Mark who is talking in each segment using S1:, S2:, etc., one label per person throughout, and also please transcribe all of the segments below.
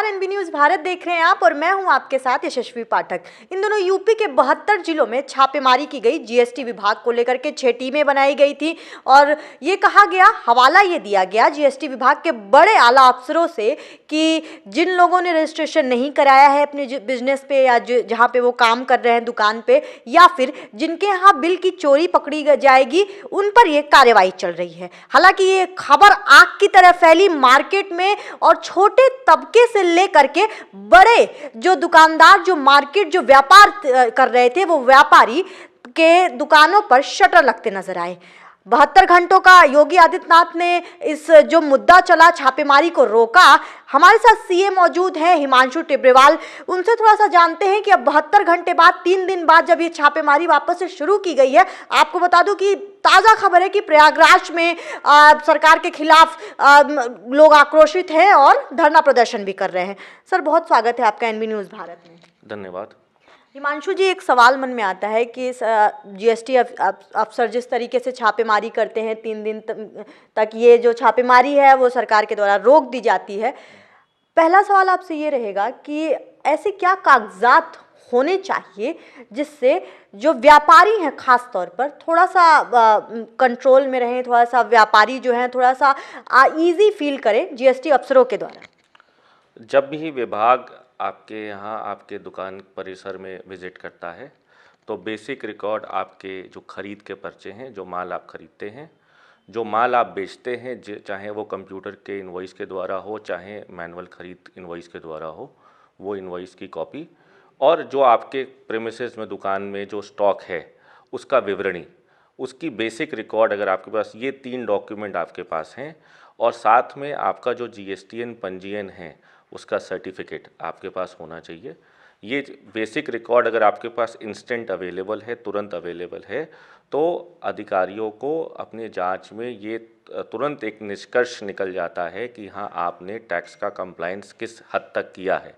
S1: नमस्कार, NB news Bharat देख रहे हैं आप और मैं हूं आपके साथ यशस्वी पाठक। इन दोनों यूपी के 72 जिलों में छापेमारी की गई। जीएसटी विभाग को लेकर के 6 टीमें बनाई गई थी और ये कहा गया, हवाला ये दिया गया जीएसटी विभाग के बड़े आला अफसरों से कि जिन लोगों ने रजिस्ट्रेशन नहीं कराया है अपने बिजनेस पे या जहाँ पे वो काम कर रहे हैं दुकान पे, या फिर जिनके यहाँ बिल की चोरी पकड़ी जाएगी, उन पर ये कार्रवाई चल रही है। हालांकि ये खबर आग की तरह फैली मार्केट में और छोटे तबके से लेकर के बड़े जो दुकानदार, जो मार्केट, जो व्यापार कर रहे थे, वो व्यापारी के दुकानों पर शटर लगते नजर आए। 72 घंटों का योगी आदित्यनाथ ने इस जो मुद्दा चला छापेमारी को रोका। हमारे साथ सीए मौजूद हैं हिमांशु टिब्रेवाल, उनसे थोड़ा सा जानते हैं कि अब 72 घंटे बाद, 3 दिन बाद जब ये छापेमारी वापस से शुरू की गई है, आपको बता दूं कि ताज़ा खबर है कि प्रयागराज में सरकार के खिलाफ लोग आक्रोशित हैं और धरना प्रदर्शन भी कर रहे हैं। सर, बहुत स्वागत है आपका एनबी न्यूज़ भारत में।
S2: धन्यवाद।
S1: हिमांशु जी, एक सवाल मन में आता है कि जीएसटी अफसर जिस तरीके से छापेमारी करते हैं, 3 दिन तक ये जो छापेमारी है वो सरकार के द्वारा रोक दी जाती है। पहला सवाल आपसे ये रहेगा कि ऐसे क्या कागजात होने चाहिए जिससे जो व्यापारी हैं खास तौर पर थोड़ा सा कंट्रोल में रहें, थोड़ा सा व्यापारी जो हैं थोड़ा सा इजी फील करें जीएसटी अफसरों के द्वारा?
S2: जब भी विभाग आपके यहाँ आपके दुकान परिसर में विजिट करता है तो बेसिक रिकॉर्ड आपके जो खरीद के पर्चे हैं, जो माल आप खरीदते हैं, जो माल आप बेचते हैं, चाहे वो कंप्यूटर के इनवॉइस के द्वारा हो, चाहे मैनुअल खरीद इनवॉइस के द्वारा हो, वो इनवॉइस की कॉपी, और जो आपके प्रेमिसेस में दुकान में जो स्टॉक है उसका विवरणी, उसकी बेसिक रिकॉर्ड अगर आपके पास ये 3 डॉक्यूमेंट आपके पास हैं, और साथ में आपका जो जीएसटीएन पंजीयन है उसका सर्टिफिकेट आपके पास होना चाहिए। ये बेसिक रिकॉर्ड अगर आपके पास इंस्टेंट अवेलेबल है, तुरंत अवेलेबल है, तो अधिकारियों को अपने जांच में ये तुरंत एक निष्कर्ष निकल जाता है कि हाँ, आपने टैक्स का कंप्लायंस किस हद तक किया है,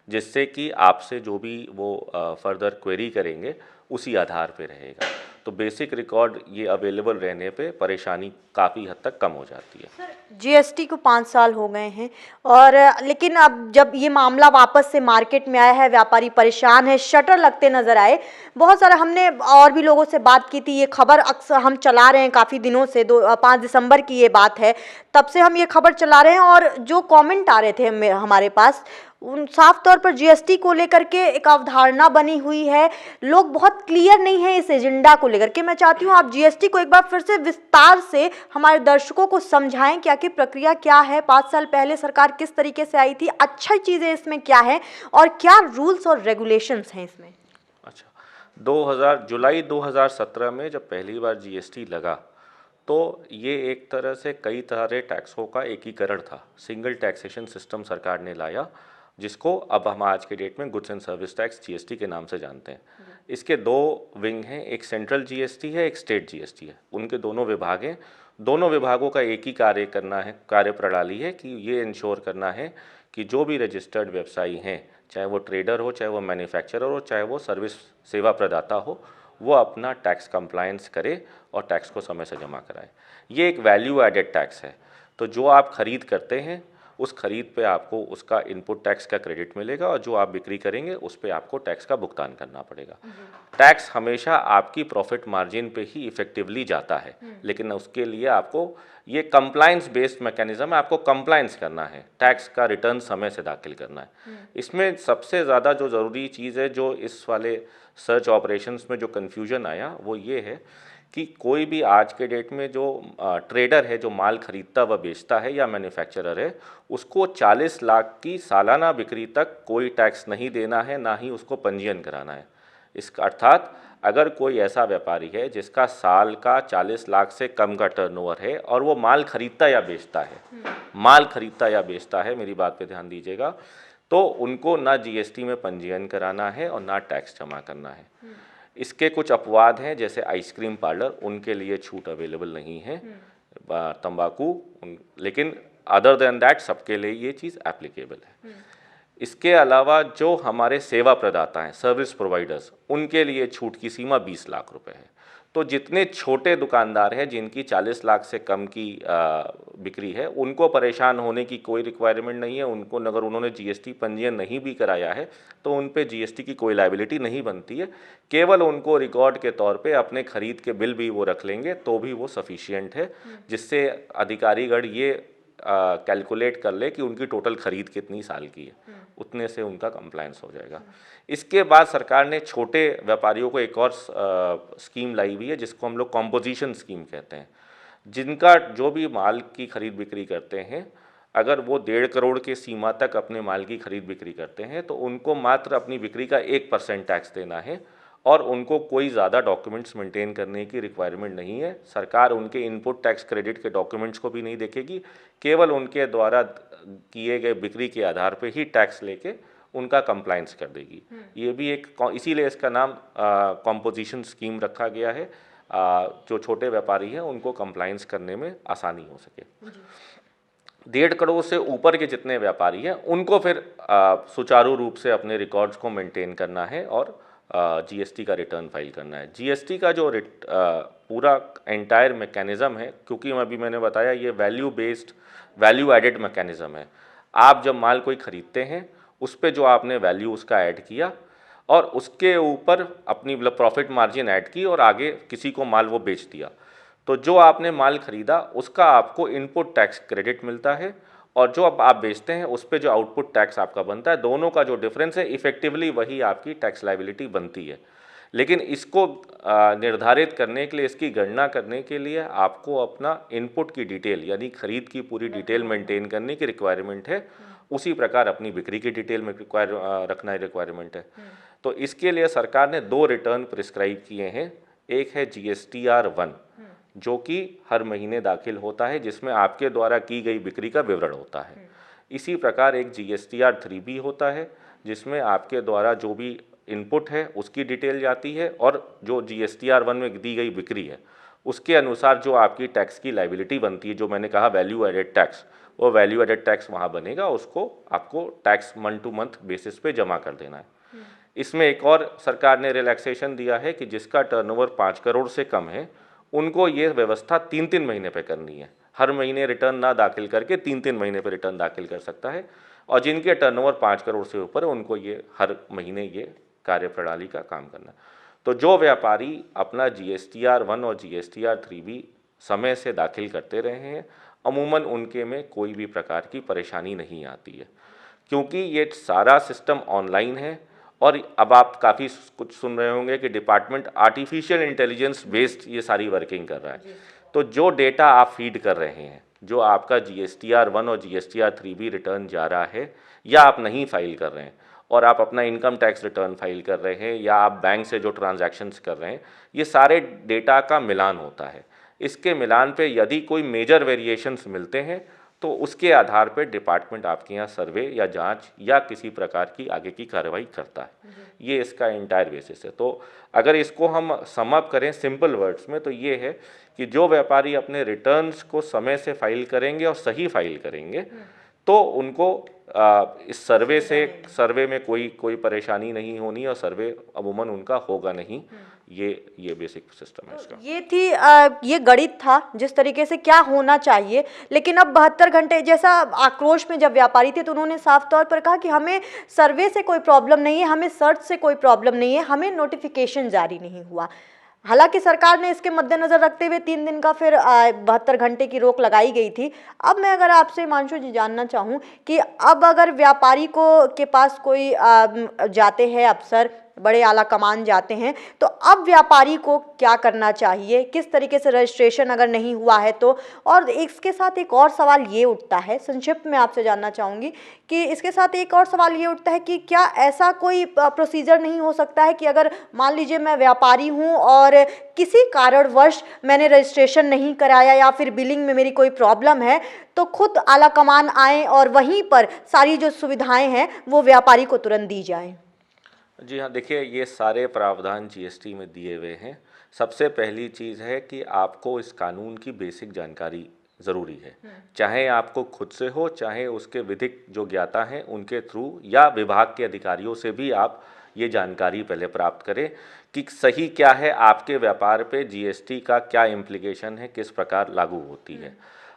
S2: जिससे कि आपसे जो भी वो फर्दर क्वेरी करेंगे उसी आधार पे रहेगा। तो बेसिक रिकॉर्ड ये अवेलेबल रहने पे परेशानी काफ़ी हद तक कम हो जाती है।
S1: सर, जीएसटी को 5 साल हो गए हैं और लेकिन अब जब ये मामला वापस से मार्केट में आया है, व्यापारी परेशान है, शटर लगते नजर आए। बहुत सारा हमने और भी लोगों से बात की थी, ये खबर अक्सर हम चला रहे हैं काफ़ी दिनों से, 5 दिसंबर की ये बात है, तब से हम ये खबर चला रहे हैं और जो कमेंट आ रहे थे हमारे पास, उन साफ तौर पर जीएसटी को लेकर के एक अवधारणा बनी हुई है, लोग बहुत क्लियर नहीं है इस एजेंडा को लेकर के। मैं चाहती हूँ आप जीएसटी को एक बार फिर से विस्तार से हमारे दर्शकों को समझाएं कि आखिर प्रक्रिया क्या है, 5 साल पहले सरकार किस तरीके से आई थी, अच्छी चीज़ें इसमें क्या है और क्या रूल्स और रेगुलेशंस हैं इसमें।
S2: अच्छा, जुलाई 2017 में जब पहली बार जीएसटी लगा तो ये एक तरह से कई सारे टैक्सों का एकीकरण था। सिंगल टैक्सेशन सिस्टम सरकार ने लाया, जिसको अब हम आज के डेट में goods and service tax GST के नाम से जानते हैं। इसके 2 विंग हैं, एक सेंट्रल जीएसटी है, एक स्टेट जीएसटी है। उनके दोनों विभाग हैं। दोनों विभागों का एक ही कार्य करना है, कार्य प्रणाली है कि ये इंश्योर करना है कि जो भी रजिस्टर्ड व्यवसायी हैं, चाहे वो ट्रेडर हो, चाहे वो मैन्युफैक्चरर हो, चाहे वो सर्विस सेवा प्रदाता हो, वो अपना टैक्स कंप्लायंस करे और टैक्स को समय से जमा कराए। ये एक वैल्यू एडेड टैक्स है। तो जो आप खरीद करते हैं उस खरीद पे आपको उसका इनपुट टैक्स का क्रेडिट मिलेगा और जो आप बिक्री करेंगे उस पे आपको टैक्स का भुगतान करना पड़ेगा। टैक्स हमेशा आपकी प्रॉफिट मार्जिन पे ही इफेक्टिवली जाता है, लेकिन उसके लिए आपको ये कंप्लायंस बेस्ड मैकेनिज्म है, आपको कंप्लायंस करना है, टैक्स का रिटर्न समय से दाखिल करना है। इसमें सबसे ज़्यादा जो ज़रूरी चीज़ है, जो इस वाले सर्च ऑपरेशंस में जो कन्फ्यूजन आया, वो ये है कि कोई भी आज के डेट में जो ट्रेडर है, जो माल खरीदता व बेचता है, या मैन्युफैक्चरर है, उसको 40 लाख की सालाना बिक्री तक कोई टैक्स नहीं देना है, ना ही उसको पंजीयन कराना है। इसका अर्थात अगर कोई ऐसा व्यापारी है जिसका साल का 40 लाख से कम का टर्नओवर है और वो माल खरीदता या बेचता है, मेरी बात पे ध्यान दीजिएगा, तो उनको ना जीएसटी में पंजीयन कराना है और ना टैक्स जमा करना है। इसके कुछ अपवाद हैं, जैसे आइसक्रीम पार्लर, उनके लिए छूट अवेलेबल नहीं है, तंबाकू, लेकिन अदर देन दैट सबके लिए ये चीज़ एप्लीकेबल है। इसके अलावा जो हमारे सेवा प्रदाता हैं, सर्विस प्रोवाइडर्स, उनके लिए छूट की सीमा 20 लाख रुपए है। तो जितने छोटे दुकानदार हैं जिनकी 40 लाख से कम की बिक्री है, उनको परेशान होने की कोई रिक्वायरमेंट नहीं है। उनको अगर उन्होंने जीएसटी पंजीयन नहीं भी कराया है तो उन पे जीएसटी की कोई लायबिलिटी नहीं बनती है। केवल उनको रिकॉर्ड के तौर पे अपने खरीद के बिल भी वो रख लेंगे तो भी वो सफिशिएंट है, जिससे अधिकारीगण ये कैलकुलेट कर ले कि उनकी टोटल खरीद कितनी साल की है, उतने से उनका कंप्लायंस हो जाएगा। इसके बाद सरकार ने छोटे व्यापारियों को एक और स्कीम लाई हुई है जिसको हम लोग कॉम्पोजिशन स्कीम कहते हैं। जिनका जो भी माल की खरीद बिक्री करते हैं, अगर वो 1.5 करोड़ के सीमा तक अपने माल की खरीद बिक्री करते हैं तो उनको मात्र अपनी बिक्री का 1% टैक्स देना है और उनको कोई ज़्यादा डॉक्यूमेंट्स मेंटेन करने की रिक्वायरमेंट नहीं है। सरकार उनके इनपुट टैक्स क्रेडिट के डॉक्यूमेंट्स को भी नहीं देखेगी, केवल उनके द्वारा किए गए बिक्री के आधार पे ही टैक्स लेके उनका कंप्लायंस कर देगी। ये भी एक, इसीलिए इसका नाम कॉम्पोजिशन स्कीम रखा गया है, जो छोटे व्यापारी हैं उनको कंप्लायंस करने में आसानी हो सके। 1.5 करोड़ से ऊपर के जितने व्यापारी हैं उनको फिर सुचारू रूप से अपने रिकॉर्ड्स को मेंटेन करना है और जीएसटी का रिटर्न फाइल करना है। जीएसटी का जो पूरा एंटायर मैकेनिज़्म है, क्योंकि अभी मैंने बताया ये value based, value added mechanism है। आप जब माल कोई ख़रीदते हैं उस पे जो आपने वैल्यू उसका ऐड किया और उसके ऊपर अपनी प्रॉफिट मार्जिन ऐड की और आगे किसी को माल वो बेच दिया, तो जो आपने माल खरीदा उसका आपको इनपुट टैक्स क्रेडिट मिलता है और जो अब आप बेचते हैं उस पर जो आउटपुट टैक्स आपका बनता है, दोनों का जो डिफरेंस है इफेक्टिवली वही आपकी टैक्स लायबिलिटी बनती है। लेकिन इसको निर्धारित करने के लिए, इसकी गणना करने के लिए आपको अपना इनपुट की डिटेल यानी खरीद की पूरी डिटेल मेंटेन करने की रिक्वायरमेंट है। उसी प्रकार अपनी बिक्री की डिटेल में रखना रिक्वायरमेंट है। तो इसके लिए सरकार ने 2 रिटर्न प्रिस्क्राइब किए हैं। एक है GSTR-1 जो कि हर महीने दाखिल होता है, जिसमें आपके द्वारा की गई बिक्री का विवरण होता है। इसी प्रकार एक GSTR-3 भी होता है जिसमें आपके द्वारा जो भी इनपुट है उसकी डिटेल जाती है और जो GSTR-1 में दी गई बिक्री है उसके अनुसार जो आपकी टैक्स की लायबिलिटी बनती है, जो मैंने कहा वैल्यू एडेड टैक्स, वो वैल्यू एडेड टैक्स वहाँ बनेगा, उसको आपको tax month two month basis पे जमा कर देना है। इसमें एक और सरकार ने रिलैक्सेशन दिया है कि जिसका टर्नओवर 5 करोड़ से कम है उनको ये व्यवस्था 3-3 महीने पे करनी है। हर महीने रिटर्न ना दाखिल करके 3-3 महीने पे रिटर्न दाखिल कर सकता है और जिनके टर्नओवर 5 करोड़ से ऊपर है उनको ये हर महीने ये कार्यप्रणाली का काम करना। तो जो व्यापारी अपना GSTR-1 और GSTR-3 भी समय से दाखिल करते रहे हैं, अमूमन उनके में कोई भी प्रकार की परेशानी नहीं आती है, क्योंकि ये सारा सिस्टम ऑनलाइन है। और अब आप काफ़ी कुछ सुन रहे होंगे कि डिपार्टमेंट आर्टिफिशियल इंटेलिजेंस बेस्ड ये सारी वर्किंग कर रहा है। तो जो डेटा आप फीड कर रहे हैं, जो आपका GSTR-1 और GSTR-3 भी रिटर्न जा रहा है या आप नहीं फाइल कर रहे हैं और आप अपना इनकम टैक्स रिटर्न फाइल कर रहे हैं या आप बैंक से जो ट्रांजैक्शंस कर रहे हैं, ये सारे डेटा का मिलान होता है। इसके मिलान पे यदि कोई मेजर वेरिएशंस मिलते हैं तो उसके आधार पर डिपार्टमेंट आपके यहाँ सर्वे या जांच या किसी प्रकार की आगे की कार्रवाई करता है। ये इसका एंटायर बेसिस है। तो अगर इसको हम सम अप करें सिंपल वर्ड्स में तो ये है कि जो व्यापारी अपने रिटर्न्स को समय से फाइल करेंगे और सही फाइल करेंगे तो उनको इस सर्वे में कोई परेशानी नहीं होनी और सर्वे अमूमन उनका होगा नहीं। ये बेसिक सिस्टम है इसका।
S1: ये थी ये गणित था जिस तरीके से क्या होना चाहिए। लेकिन अब 72 घंटे जैसा आक्रोश में जब व्यापारी थे तो उन्होंने साफ तौर पर कहा कि हमें सर्वे से कोई प्रॉब्लम नहीं है, हमें सर्च से कोई प्रॉब्लम नहीं है, हमें नोटिफिकेशन जारी नहीं हुआ। हालांकि सरकार ने इसके मद्देनजर रखते हुए 3 दिन का फिर 72 घंटे की रोक लगाई गई थी। अब मैं अगर आपसे हिमांशु जी जानना चाहूँ कि अब अगर व्यापारी को के पास कोई जाते हैं अफसर, बड़े आला कमान जाते हैं, तो अब व्यापारी को क्या करना चाहिए, किस तरीके से रजिस्ट्रेशन अगर नहीं हुआ है तो। और इसके साथ एक और सवाल ये उठता है, संक्षिप्त में आपसे जानना चाहूँगी कि इसके साथ एक और सवाल ये उठता है कि क्या ऐसा कोई प्रोसीजर नहीं हो सकता है कि अगर मान लीजिए मैं व्यापारी हूँ और किसी कारणवश मैंने रजिस्ट्रेशन नहीं कराया या फिर बिलिंग में मेरी कोई प्रॉब्लम है, तो खुद आला कमान आए और वहीं पर सारी जो सुविधाएँ हैं वो व्यापारी को तुरंत दी जाएँ।
S2: जी हाँ, देखिए ये सारे प्रावधान जीएसटी में दिए हुए हैं। सबसे पहली चीज़ है कि आपको इस कानून की बेसिक जानकारी ज़रूरी है, चाहे आपको खुद से हो, चाहे उसके विधिक जो ज्ञाता हैं उनके थ्रू या विभाग के अधिकारियों से भी आप ये जानकारी पहले प्राप्त करें कि सही क्या है, आपके व्यापार पे जीएसटी का क्या इम्प्लीकेशन है, किस प्रकार लागू होती है।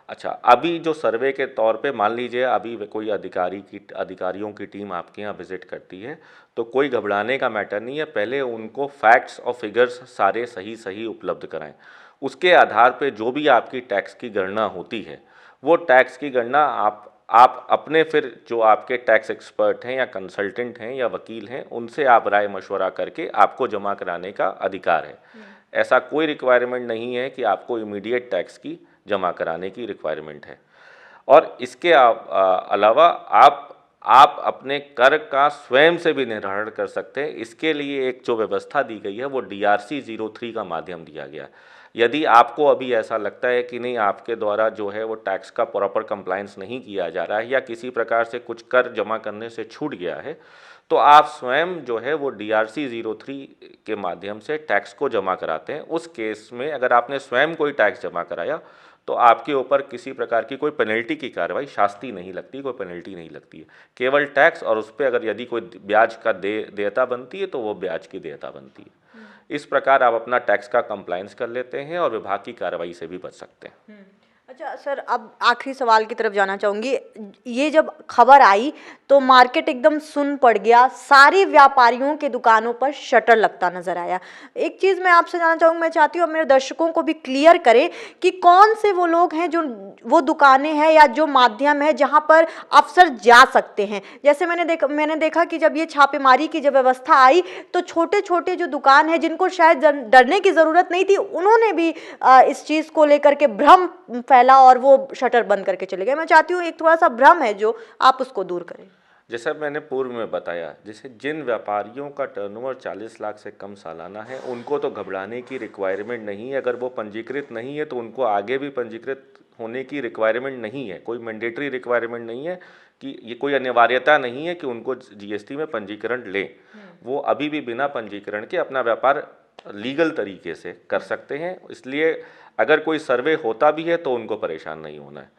S2: अच्छा, अभी जो सर्वे के तौर पे मान लीजिए अभी कोई अधिकारियों की टीम आपके यहाँ विजिट करती है, तो कोई घबराने का मैटर नहीं है। पहले उनको फैक्ट्स और फिगर्स सारे सही उपलब्ध कराएं। उसके आधार पे जो भी आपकी टैक्स की गणना होती है, वो टैक्स की गणना आप अपने फिर जो आपके टैक्स एक्सपर्ट हैं या कंसल्टेंट हैं या वकील हैं, उनसे आप राय मशवरा करके आपको जमा कराने का अधिकार है। ऐसा कोई रिक्वायरमेंट नहीं है कि आपको इमीडिएट टैक्स की जमा कराने की रिक्वायरमेंट है। और इसके अलावा आप अपने कर का स्वयं से भी निर्धारण कर सकते हैं। इसके लिए एक जो व्यवस्था दी गई है वो DRC 03 का माध्यम दिया गया है। यदि आपको अभी ऐसा लगता है कि नहीं, आपके द्वारा जो है वो टैक्स का प्रॉपर कंप्लायंस नहीं किया जा रहा है या किसी प्रकार से कुछ कर जमा करने से छूट गया है, तो आप स्वयं जो है वो DRC 03 के माध्यम से टैक्स को जमा कराते हैं। उस केस में अगर आपने स्वयं कोई टैक्स जमा कराया तो आपके ऊपर किसी प्रकार की कोई पेनल्टी की कार्रवाई, शास्ति नहीं लगती, कोई पेनल्टी नहीं लगती है, केवल टैक्स। और उस पर अगर यदि कोई ब्याज का देयता बनती है तो वो ब्याज की देयता बनती है। इस प्रकार आप अपना टैक्स का कंप्लायंस कर लेते हैं और विभाग की कार्रवाई से भी बच सकते हैं।
S1: अच्छा सर, अब आखिरी सवाल की तरफ जाना चाहूँगी। ये जब खबर आई तो मार्केट एकदम सुन पड़ गया, सारे व्यापारियों के दुकानों पर शटर लगता नजर आया। एक चीज़ मैं आपसे जानना चाहूँगी, मैं चाहती हूँ मेरे दर्शकों को भी क्लियर करें कि कौन से वो लोग हैं, जो वो दुकानें हैं या जो माध्यम है जहाँ पर अफसर जा सकते हैं। जैसे मैंने देखा कि जब ये छापेमारी की जब व्यवस्था आई तो छोटे छोटे जो दुकान है जिनको शायद डरने की ज़रूरत नहीं थी, उन्होंने भी इस चीज़ को लेकर के भ्रम फैला और वो शटर बंद करके चले गए। मैं चाहती हूँ एक थोड़ा सा भ्रम है जो आप उसको दूर करें।
S2: जैसा मैंने पूर्व में बताया, जैसे जिन व्यापारियों का टर्नओवर 40 लाख से कम सालाना है, उनको तो घबराने की रिक्वायरमेंट नहीं है। अगर वो पंजीकृत नहीं है तो उनको आगे भी पंजीकृत होने की रिक्वायरमेंट नहीं है। कोई मैंडेटरी रिक्वायरमेंट नहीं है कि ये कोई अनिवार्यता नहीं है कि उनको जीएसटी में पंजीकरण लें। वो अभी भी बिना पंजीकरण के अपना व्यापार लीगल तरीके से कर सकते हैं। इसलिए अगर कोई सर्वे होता भी है तो उनको परेशान नहीं होना है।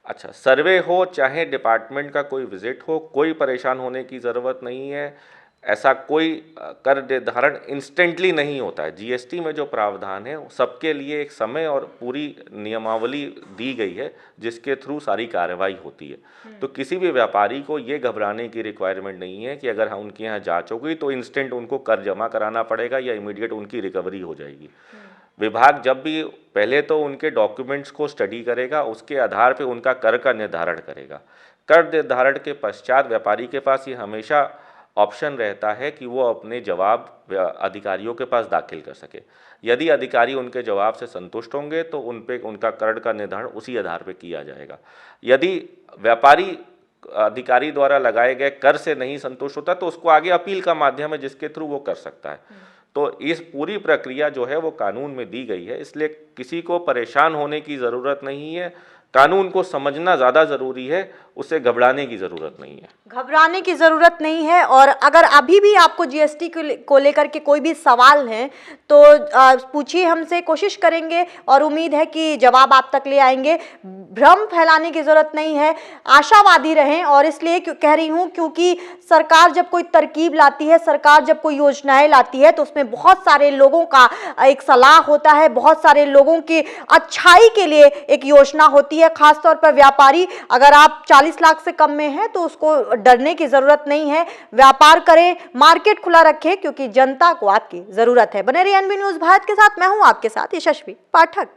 S2: अच्छा, सर्वे हो चाहे डिपार्टमेंट का कोई विजिट हो, कोई परेशान होने की ज़रूरत नहीं है। ऐसा कोई कर निर्धारण इंस्टेंटली नहीं होता है। जीएसटी में जो प्रावधान है सबके लिए एक समय और पूरी नियमावली दी गई है जिसके थ्रू सारी कार्रवाई होती है। तो किसी भी व्यापारी को ये घबराने की रिक्वायरमेंट नहीं है कि अगर हम उनके यहाँ जांच होगी तो इंस्टेंट उनको कर जमा कराना पड़ेगा या इमीडिएट उनकी रिकवरी हो जाएगी। विभाग जब भी पहले तो उनके डॉक्यूमेंट्स को स्टडी करेगा, उसके आधार पर उनका कर का निर्धारण करेगा। कर निर्धारण के पश्चात व्यापारी के पास ये हमेशा ऑप्शन रहता है कि वो अपने जवाब अधिकारियों के पास दाखिल कर सके। यदि अधिकारी उनके जवाब से संतुष्ट होंगे तो उन पे उनका कर का निर्धारण उसी आधार पे किया जाएगा। यदि व्यापारी अधिकारी द्वारा लगाए गए कर से नहीं संतुष्ट होता तो उसको आगे अपील का माध्यम है जिसके थ्रू वो कर सकता है। तो इस पूरी प्रक्रिया जो है वो कानून में दी गई है, इसलिए किसी को परेशान होने की ज़रूरत नहीं है। कानून को समझना ज़्यादा ज़रूरी है, उससे घबराने की ज़रूरत नहीं है।
S1: घबराने की ज़रूरत नहीं है। और अगर अभी भी आपको जीएसटी को लेकर के कोई भी सवाल हैं तो पूछिए हमसे, कोशिश करेंगे और उम्मीद है कि जवाब आप तक ले आएंगे। भ्रम फैलाने की ज़रूरत नहीं है, आशावादी रहें। और इसलिए कह रही हूँ क्योंकि सरकार जब कोई तरकीब लाती है, सरकार जब कोई योजनाएं लाती है तो उसमें बहुत सारे लोगों का एक सलाह होता है, बहुत सारे लोगों की अच्छाई के लिए एक योजना होती है। खासतौर पर व्यापारी, अगर आप 40 लाख से कम में है तो उसको डरने की जरूरत नहीं है। व्यापार करें, मार्केट खुला रखें क्योंकि जनता को आपकी जरूरत है। बने रहिए एनबी न्यूज़ भारत के साथ। मैं हूं आपके साथ यशस्वी पाठक।